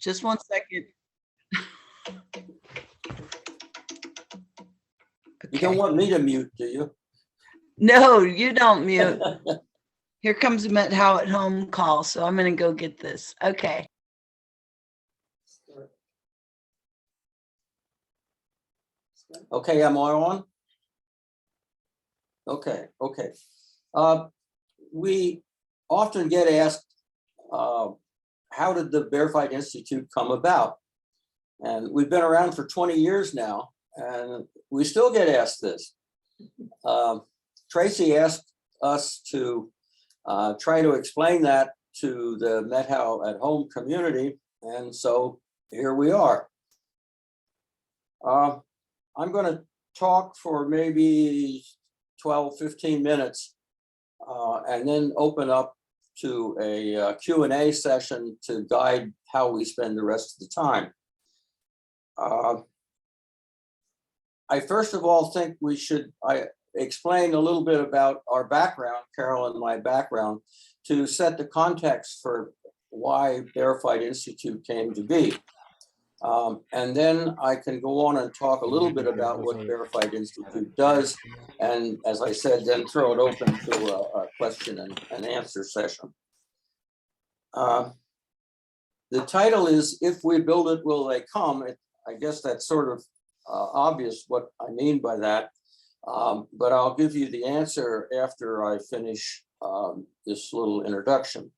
Just one second. You don't want me to mute, do you? No, you don't mute. Here comes a Met How at Home call, so I'm going to go get this. Okay. Okay, am I on? Okay. We often get asked, how did the Bear Fight Institute come about? And we've been around for 20 years now, and we still get asked this. Tracy asked us to try to explain that to the Met How at Home community, and so here we are. I'm going to talk for maybe 12, 15 minutes, and then open up to a Q&A session to guide how we spend the rest of the time. I first of all think we should explain a little bit about our background, Carol and my background, to set the context for why Bear Fight Institute came to be. And then I can go on and talk a little bit about what Bear Fight Institute does. And as I said, then throw it open to a question and answer session. The title is, If We Build It, Will They Come? I guess that's sort of obvious what I mean by that. But I'll give you the answer after I finish this little introduction.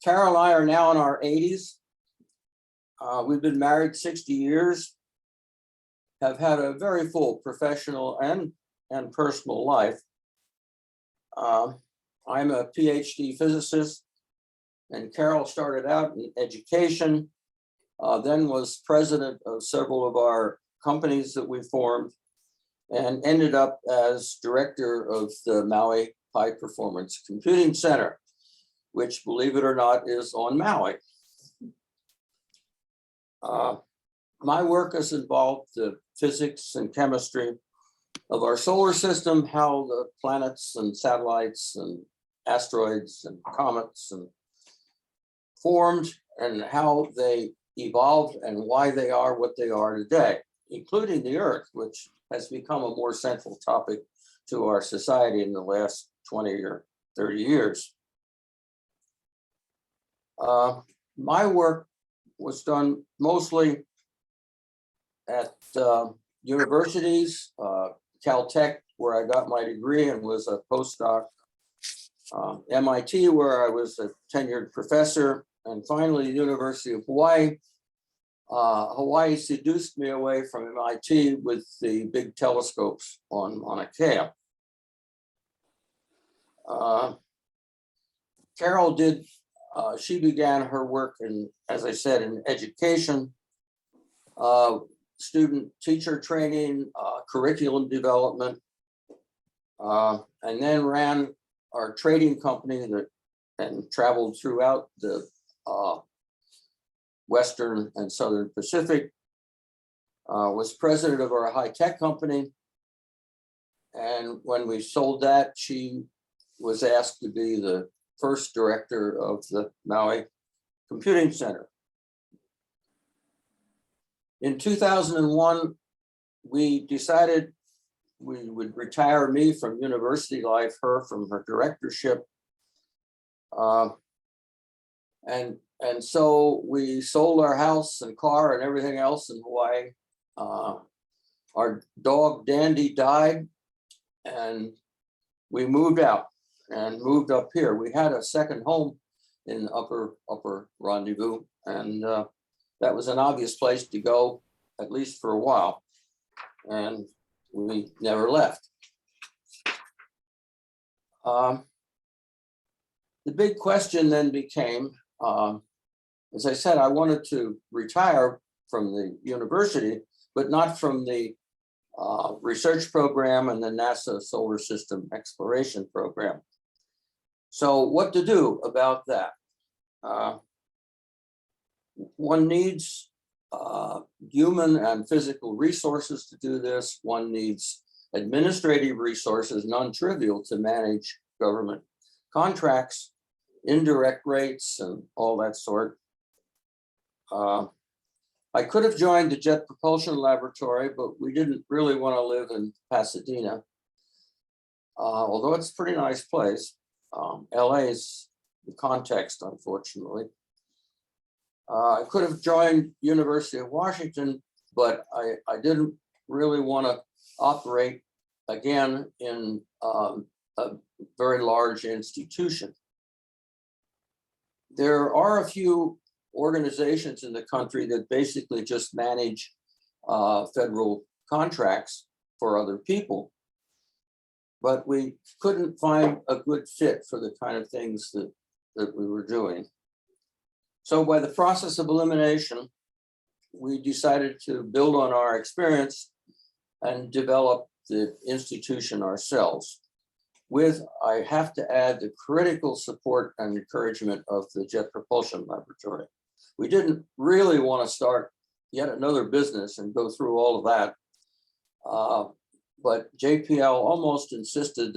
Carol and I are now in our 80s. We've been married 60 years, have had a very full professional and personal life. I'm a PhD physicist, and Carol started out in education, then was president of several of our companies that we formed, and ended up as director of the Maui High Performance Computing Center, which, believe it or not, is on Maui. My work has involved the physics and chemistry of our solar system, how the planets and satellites and asteroids and comets and formed, and how they evolved and why they are what they are today, including the Earth, which has become a more central topic to our society in the last 20 or 30 years. My work was done mostly at universities, Caltech, where I got my degree and was a postdoc, MIT, where I was a tenured professor, and finally the University of Hawaii. Hawaii seduced me away from MIT with the big telescopes on a cab. Carol did, she began her work in, as I said, in education, student teacher training, curriculum development, and then ran our trading company and traveled throughout the Western and Southern Pacific, was president of our high-tech company. And when we sold that, she was asked to be the first director of the Maui Computing Center. In 2001, we decided we would retire me from university life, her from her directorship. And so we sold our house and car and everything else in Hawaii. Our dog Dandy died, and we moved out and moved up here. We had a second home in Upper Rendezvous, and that was an obvious place to go, at least for a while. And we never left. The big question then became, as I said, I wanted to retire from the university, but not from the research program and the NASA Solar System Exploration Program. So what to do about that? One needs human and physical resources to do this. One needs administrative resources, non-trivial, to manage government contracts. indirect rates and all that sort. I could have joined the Jet Propulsion Laboratory, but we didn't really want to live in Pasadena. Although it's a pretty nice place. LA is the context, unfortunately. I could have joined University of Washington, but I didn't really want to operate again in a very large institution. There are a few organizations in the country that basically just manage federal contracts for other people. But we couldn't find a good fit for the kind of things that we were doing. So by the process of elimination, we decided to build on our experience and develop the institution ourselves with, I have to add, the critical support and encouragement of the Jet Propulsion Laboratory. We didn't really want to start yet another business and go through all of that. But JPL almost insisted